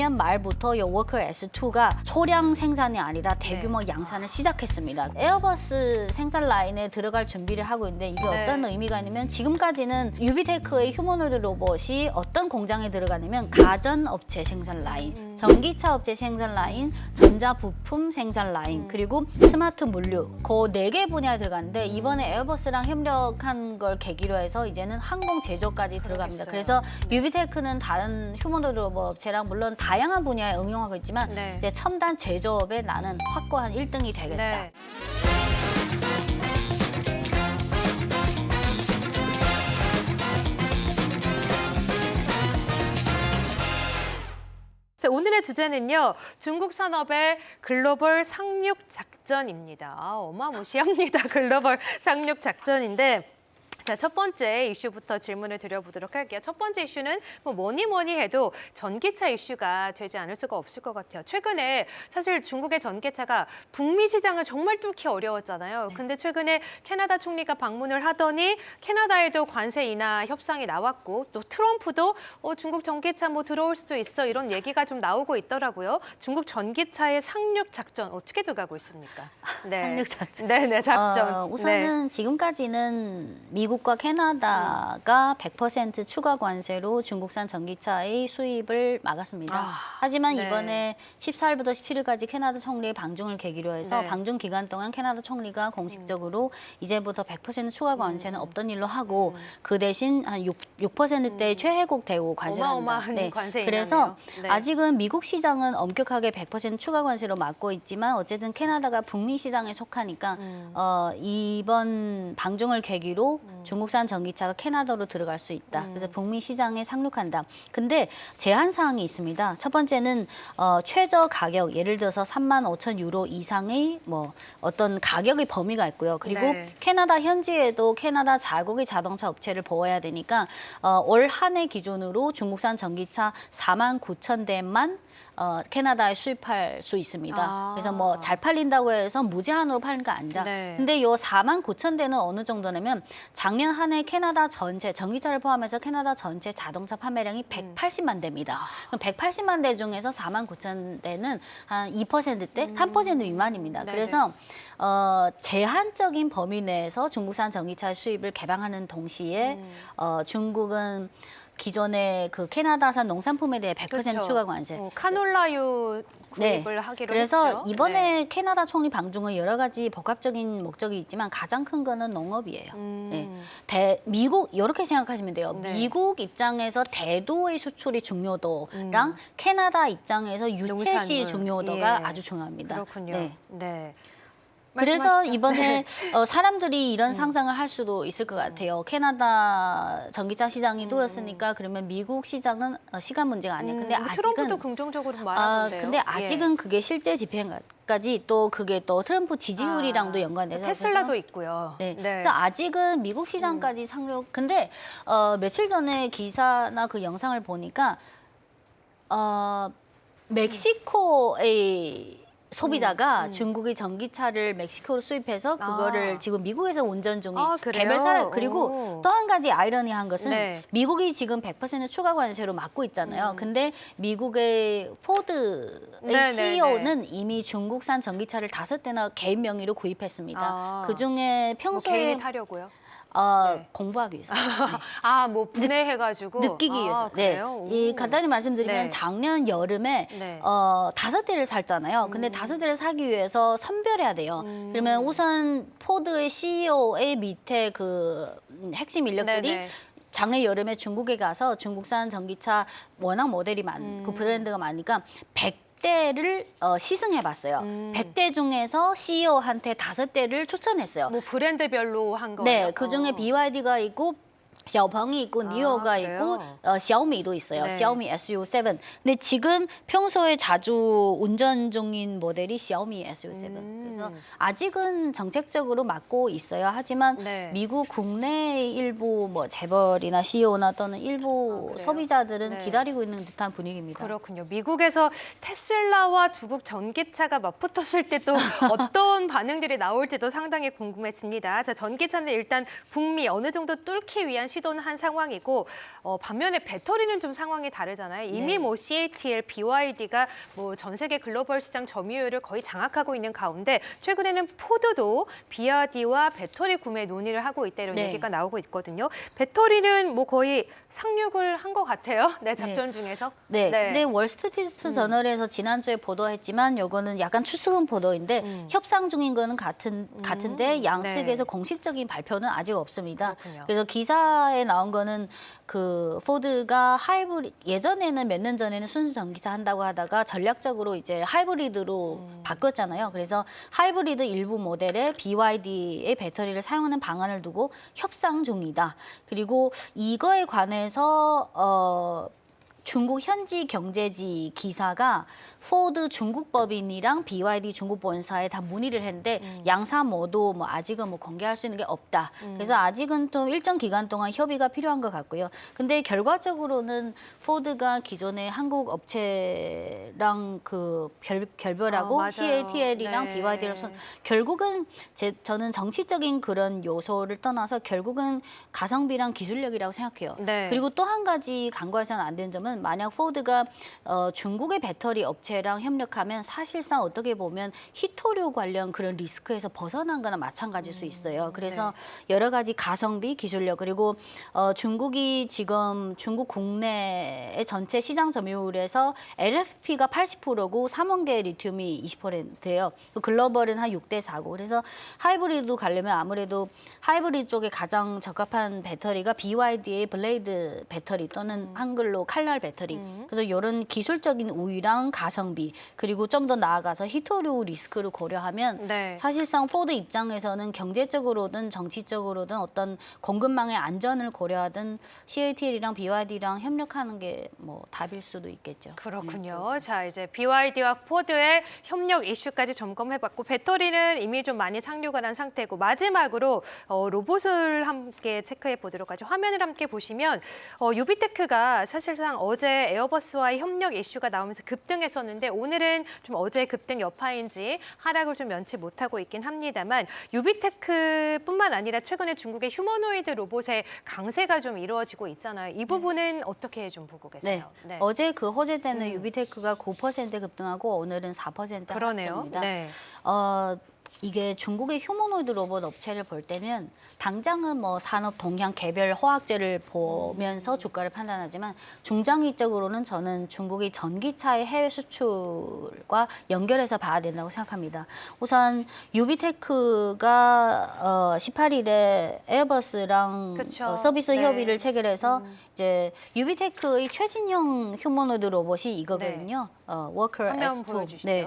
작년 말부터 이 워커 S2가 소량 생산이 아니라 대규모 양산을 시작했습니다. 에어버스 생산 라인에 들어갈 준비를 하고 있는데 이게 어떤 의미가 있냐면 지금까지는 유비테크의 휴머노이드 로봇이 어떤 공장에 들어가냐면 가전업체 생산 라인, 전기차 업체 생산 라인, 전자부품 생산 라인, 그리고 스마트 물류 그 4개 분야에 들어가는데 이번에 에어버스랑 협력한 걸 계기로 해서 이제는 항공 제조까지 들어갑니다. 그래서 유비테크는 다른 휴머노이드 로봇 업체랑 물론 다양한 분야에 응용하고 있지만 이제 첨단 제조업에 나는 확고한 1등이 되겠다. 자, 오늘의 주제는요. 중국 산업의 글로벌 상륙 작전입니다. 어마무시합니다. 글로벌 상륙 작전인데 자, 첫 번째 이슈부터 질문을 드려보도록 할게요. 첫 번째 이슈는 뭐니 해도 전기차 이슈가 되지 않을 수가 없을 것 같아요. 최근에 사실 중국의 전기차가 북미 시장을 정말 뚫기 어려웠잖아요. 근데 최근에 캐나다 총리가 방문을 하더니 캐나다에도 관세 인하 협상이 나왔고 또 트럼프도 중국 전기차 들어올 수도 있어 이런 얘기가 좀 나오고 있더라고요. 중국 전기차의 상륙 작전 어떻게 돼가고 있습니까? 상륙 작전. 네네, 작전. 우선은 지금까지는 미국과 캐나다가 100% 추가 관세로 중국산 전기차의 수입을 막았습니다. 하지만 이번에 14일부터 17일까지 캐나다 총리의 방중을 계기로 해서 방중 기간 동안 캐나다 총리가 공식적으로 이제부터 100% 추가 관세는 없던 일로 하고 그 대신 한 6%대의 최혜국 대우 관세를 한다. 어마어마한 관세 그래서 아직은 미국 시장은 엄격하게 100% 추가 관세로 막고 있지만 어쨌든 캐나다가 북미 시장에 속하니까 이번 방중을 계기로 중국산 전기차가 캐나다로 들어갈 수 있다. 그래서 북미 시장에 상륙한다. 근데 제한 사항이 있습니다. 첫 번째는 최저 가격, 예를 들어서 35,000유로 이상의 어떤 가격의 범위가 있고요. 그리고 캐나다 현지에도 캐나다 자국의 자동차 업체를 보호해야 되니까 올 한 해 기준으로 중국산 전기차 49,000대만 캐나다에 수입할 수 있습니다. 그래서 잘 팔린다고 해서 무제한으로 파는 거 아니라 근데 요 49,000대는 어느 정도냐면 작년 한 해 캐나다 전체 전기차를 포함해서 캐나다 전체 자동차 판매량이 180만 대입니다. 그럼 180만 대 중에서 49,000대는 한 2%대, 3% 미만입니다. 그래서 제한적인 범위 내에서 중국산 전기차 수입을 개방하는 동시에 중국은 기존의 그 캐나다산 농산품에 대해 100% 추가 관세. 카놀라유 구입을 하기로 그래서 했죠. 이번에 캐나다 총리 방중은 여러 가지 복합적인 목적이 있지만 가장 큰 거는 농업이에요. 미국 이렇게 생각하시면 돼요. 미국 입장에서 대도의 수출이 중요도랑 캐나다 입장에서 유채시 중요도가 아주 중요합니다. 그렇군요. 그래서 이번에 사람들이 이런 상상을 할 수도 있을 것 같아요. 캐나다 전기차 시장이 뚫었으니까 그러면 미국 시장은 시간 문제가 아니에요. 근데 아직은 트럼프도 긍정적으로 말하던데요. 근데 아직은 그게 실제 집행까지 또 그게 또 트럼프 지지율이랑도 연관돼서 테슬라도 있고요. 그래서 아직은 미국 시장까지 상륙. 근데 며칠 전에 기사나 그 영상을 보니까 멕시코의 소비자가 중국의 전기차를 멕시코로 수입해서 그거를 지금 미국에서 운전 중인 개별 사례. 그리고 또 한 가지 아이러니한 것은 미국이 지금 100% 추가 관세로 막고 있잖아요. 근데 미국의 포드의 CEO는 이미 중국산 전기차를 5대나 개인 명의로 구입했습니다. 그중에 평소에 개인이 타려고요? 공부하기 위해서. 분해해가지고 느끼기 위해서. 이 간단히 말씀드리면 작년 여름에 5대를 샀잖아요. 근데 5대를 사기 위해서 선별해야 돼요. 그러면 우선 포드의 CEO의 밑에 그 핵심 인력들이 작년 여름에 중국에 가서 중국산 전기차 워낙 모델이 많고 브랜드가 많으니까 100대를 시승해봤어요. 100대 중에서 CEO한테 5대를 추천했어요. 브랜드별로 한 거예요? 그중에 BYD가 있고 샤오펑이 있고 니오가 있고 샤오미도 있어요. 샤오미 SU7. 근데 지금 평소에 자주 운전 중인 모델이 샤오미 SU7. 그래서 아직은 정책적으로 막고 있어요. 하지만 미국 국내 일부 재벌이나 CEO나 또는 일부 소비자들은 기다리고 있는 듯한 분위기입니다. 그렇군요. 미국에서 테슬라와 중국 전기차가 맞붙었을 때 또 어떤 반응들이 나올지도 상당히 궁금해집니다. 자, 전기차는 일단 북미 어느 정도 뚫기 위한 시도는 한 상황이고 반면에 배터리는 좀 상황이 다르잖아요. 이미 네. 뭐 CATL, BYD가 뭐 전 세계 글로벌 시장 점유율을 거의 장악하고 있는 가운데 최근에는 포드도 BYD와 배터리 구매 논의를 하고 있다 이런 네. 얘기가 나오고 있거든요. 배터리는 뭐 거의 상륙을 한 것 같아요. 네, 작전 중에서. 네. 네. 근데 월스트리트 저널에서 지난주에 보도했지만 요거는 약간 추측은 보도인데 협상 중인 거는 같은데 양측에서 네. 공식적인 발표는 아직 없습니다. 그렇군요. 그래서 기사에 나온 거는 그 포드가 예전에는 몇 년 전에는 순수 전기차 한다고 하다가 전략적으로 이제 하이브리드로 바꿨잖아요. 그래서 하이브리드 일부 모델에 BYD의 배터리를 사용하는 방안을 두고 협상 중이다. 그리고 이거에 관해서 중국 현지 경제지 기사가 포드 중국 법인이랑 BYD 중국 본사에 다 문의를 했는데 양사 모두 뭐 아직은 뭐 공개할 수 있는 게 없다. 그래서 아직은 좀 일정 기간 동안 협의가 필요한 것 같고요. 근데 결과적으로는 포드가 기존의 한국 업체랑 그 결별하고 맞아요. CATL이랑 네. BYD를 결국은 저는 정치적인 그런 요소를 떠나서 결국은 가성비랑 기술력이라고 생각해요. 네. 그리고 또 한 가지 간과해서는 안 되는 점은 만약 포드가 중국의 배터리 업체랑 협력하면 사실상 어떻게 보면 히토류 관련 그런 리스크에서 벗어난 거나 마찬가지일 수 있어요. 그래서 여러 가지 가성비, 기술력 그리고 중국이 지금 중국 국내의 전체 시장 점유율에서 LFP가 80%고 삼원계 리튬이 20%예요. 글로벌은 한 6대 4고 그래서 하이브리드로 가려면 아무래도 하이브리드 쪽에 가장 적합한 배터리가 BYD의 블레이드 배터리 또는 한글로 칼날 배터리. 그래서 이런 기술적인 우위랑 가성비 그리고 좀 더 나아가서 히토류 리스크를 고려하면 네. 사실상 포드 입장에서는 경제적으로든 정치적으로든 어떤 공급망의 안전을 고려하든 CATL이랑 BYD랑 협력하는 게 뭐 답일 수도 있겠죠. 그렇군요. 자, 이제 BYD와 포드의 협력 이슈까지 점검해봤고 배터리는 이미 좀 많이 상륙을 한 상태고 마지막으로 로봇을 함께 체크해 보도록 하죠. 화면을 함께 보시면 유비테크가 사실상 어제 에어버스와의 협력 이슈가 나오면서 급등했었는데 오늘은 좀 어제 급등 여파인지 하락을 좀 면치 못하고 있긴 합니다만 유비테크뿐만 아니라 최근에 중국의 휴머노이드 로봇의 강세가 좀 이루어지고 있잖아요. 이 부분은 어떻게 좀 보고 계세요? 네. 어제 그 호재 때문에 유비테크가 9% 급등하고 오늘은 4% 그러네요. 하락입니다. 네. 이게 중국의 휴머노이드 로봇 업체를 볼 때면 당장은 뭐 산업 동향 개별 호황제를 보면서 주가를 판단하지만 중장기적으로는 저는 중국의 전기차의 해외 수출과 연결해서 봐야 된다고 생각합니다. 우선 유비테크가 18일에 에어버스랑 그쵸. 서비스 네. 협의를 체결해서 이제 유비테크의 최진형 휴머노이드 로봇이 이거거든요. 워커 화면 S2. 보여주시죠. 네.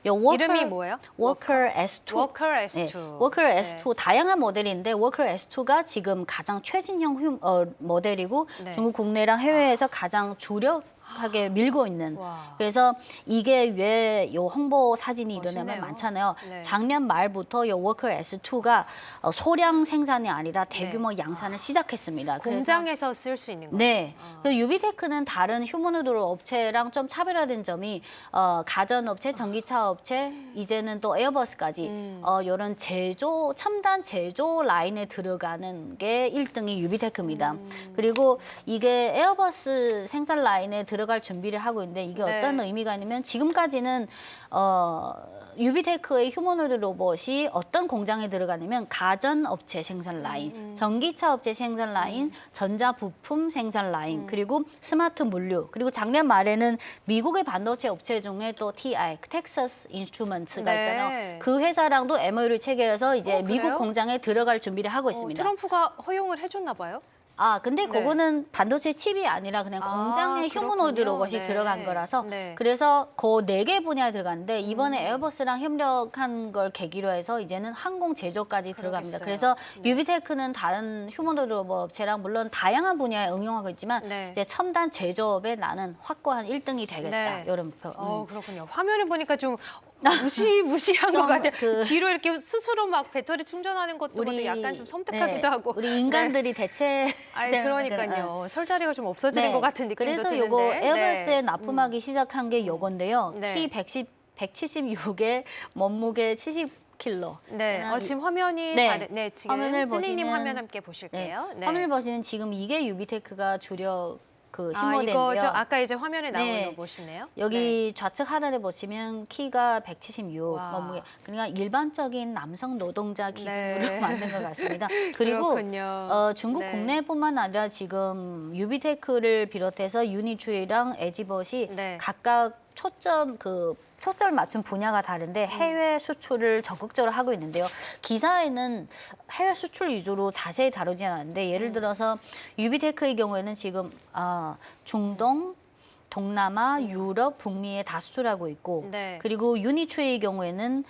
요 이름이 뭐예요? 워커 S2. 워커 네, S2. 워커 S2 다양한 모델인데 워커 S2가 지금 가장 최신형 모델이고 네. 중국 국내랑 해외에서 가장 주력하게 밀고 있는. 와. 그래서 이게 왜 요 홍보 사진이 멋있네요. 이러냐면 많잖아요. 네. 작년 말부터 요 워커 S2가 소량 생산이 아니라 대규모 양산을 시작했습니다. 그래서 공장에서 쓸 수 있는 거예요? 네. 그래서 유비테크는 다른 휴머노이드 업체랑 좀 차별화된 점이 가전업체, 전기차 업체, 이제는 또 에어버스까지 이런 첨단 제조 라인에 들어가는 게 1등이 유비테크입니다. 그리고 이게 에어버스 생산 라인에 들어갈 준비를 하고 있는데 이게 네. 어떤 의미가 있냐면 지금까지는 유비테크의 휴머노이드 로봇이 어떤 공장에 들어가냐면 가전업체 생산 라인, 전기차 업체 생산 라인, 전자부품 생산 라인, 그리고 스마트 물류, 그리고 작년 말에는 미국의 반도체 업체 중에 또 TI, 텍사스 인스트루먼트가 네. 있잖아요. 그 회사랑도 MOU를 체결해서 이제 그래요? 미국 공장에 들어갈 준비를 하고 있습니다. 트럼프가 허용을 해줬나 봐요? 근데 네. 그거는 반도체 칩이 아니라 그냥 공장에 휴머노이드 그렇군요. 로봇이 네. 들어간 거라서 네. 그래서 그 4개 분야에 들어갔는데 이번에 에어버스랑 협력한 걸 계기로 해서 이제는 항공 제조까지 들어갑니다. 그러겠어요. 그래서 네. 유비테크는 다른 휴머노이드 로봇 업체랑 물론 다양한 분야에 응용하고 있지만 네. 이제 첨단 제조업에 나는 확고한 1등이 되겠다. 네. 이런 표. 그렇군요. 화면을 보니까 좀 무시무시한 것 좀 같아요. 그- 뒤로 이렇게 스스로 막 배터리 충전하는 것도 약간 좀 섬뜩하기도 하고. 우리 인간들이 대체 그러니까요. 설 자리가 좀 없어지는 것 같은 느낌도 그래서 드는데. 요거 에어버스에 네. 납품하기 시작한 게 요건데요. 네. 키 176에 몸무게 70 킬러. 네. 지금 화면이 네. 네, 지금 화면을 찐이님 보시면- 화면 함께 보실게요. 네. 화면을 보시는 지금 이게 유비테크가 주력 그 아, 신모델인데요. 이거죠. 아까 이제 화면에 나오는 네. 로봇이네요. 여기 좌측 하단에 보시면 키가 176 와. 몸무게, 그러니까 일반적인 남성 노동자 기준으로 네. 만든 것 같습니다. 그리고 그렇군요. 중국 네. 국내뿐만 아니라 지금 유비테크를 비롯해서 유니츄이랑 에지봇이 네. 각각 초점 맞춘 분야가 다른데 해외 수출을 적극적으로 하고 있는데요. 기사에는 해외 수출 위주로 자세히 다루지 않았는데 예를 들어서 유비테크의 경우에는 지금 중동, 동남아, 유럽, 북미에 다 수출하고 있고 네. 그리고 유니츄의 경우에는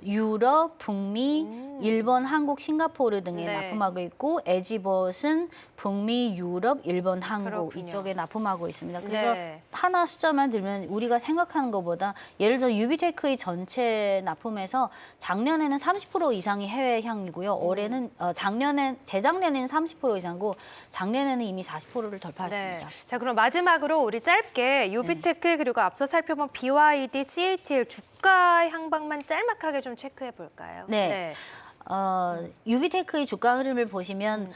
유럽, 북미, 일본, 한국, 싱가포르 등에 네. 납품하고 있고 에지봇은 북미, 유럽, 일본, 한국 그렇군요. 이쪽에 납품하고 있습니다. 그래서 네. 하나 숫자만 들면 우리가 생각하는 것보다 예를 들어 유비테크의 전체 납품에서 작년에는 30% 이상이 해외향이고요. 올해는 재작년에는 30% 이상고 작년에는 이미 40%를 돌파했습니다. 네. 자, 그럼 마지막으로 우리 짧게 유비테크 그리고 앞서 살펴본 BYD, CATL 주가 향방만 짤막하게 좀 체크해 볼까요? 네. 유비테크의 주가 흐름을 보시면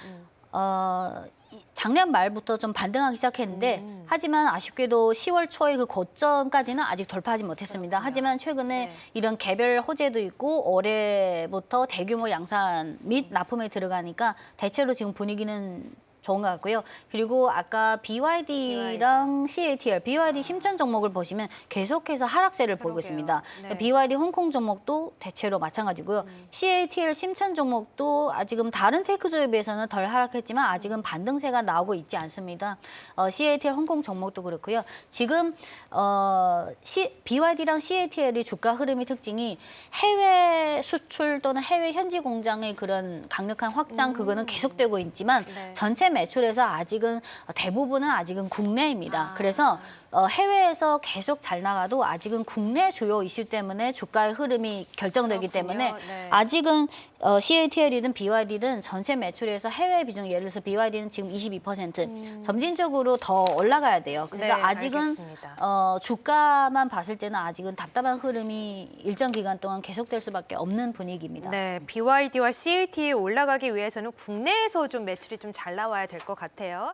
작년 말부터 좀 반등하기 시작했는데 하지만 아쉽게도 10월 초에 그 고점까지는 아직 돌파하지 못했습니다. 그렇군요. 하지만 최근에 네. 이런 개별 호재도 있고 올해부터 대규모 양산 및 납품에 들어가니까 대체로 지금 분위기는 좋은 것 같고요. 그리고 아까 BYD랑 CATL, BYD 심천 종목을 보시면 계속해서 하락세를 보이고 그러게요. 있습니다. 네. BYD 홍콩 종목도 대체로 마찬가지고요. CATL 심천 종목도 아직은 다른 테크주에 비해서는 덜 하락했지만 아직은 반등세가 나오고 있지 않습니다. CATL 홍콩 종목도 그렇고요. 지금 BYD랑 CATL의 주가 흐름의 특징이 해외 수출 또는 해외 현지 공장의 그런 강력한 확장 그거는 계속되고 있지만 네. 전체 매출에서 아직은 대부분은 아직은 국내입니다. 아. 그래서 해외에서 계속 잘 나가도 아직은 국내 주요 이슈 때문에 주가의 흐름이 결정되기 그렇군요. 때문에 네. 아직은 CATL이든 BYD든 전체 매출에서 해외 비중 예를 들어서 BYD는 지금 22% 점진적으로 더 올라가야 돼요. 그러니까 네, 아직은 알겠습니다. 주가만 봤을 때는 아직은 답답한 흐름이 일정 기간 동안 계속될 수밖에 없는 분위기입니다. 네, BYD와 CAT에 올라가기 위해서는 국내에서 좀 매출이 좀 잘 나와야 될 것 같아요.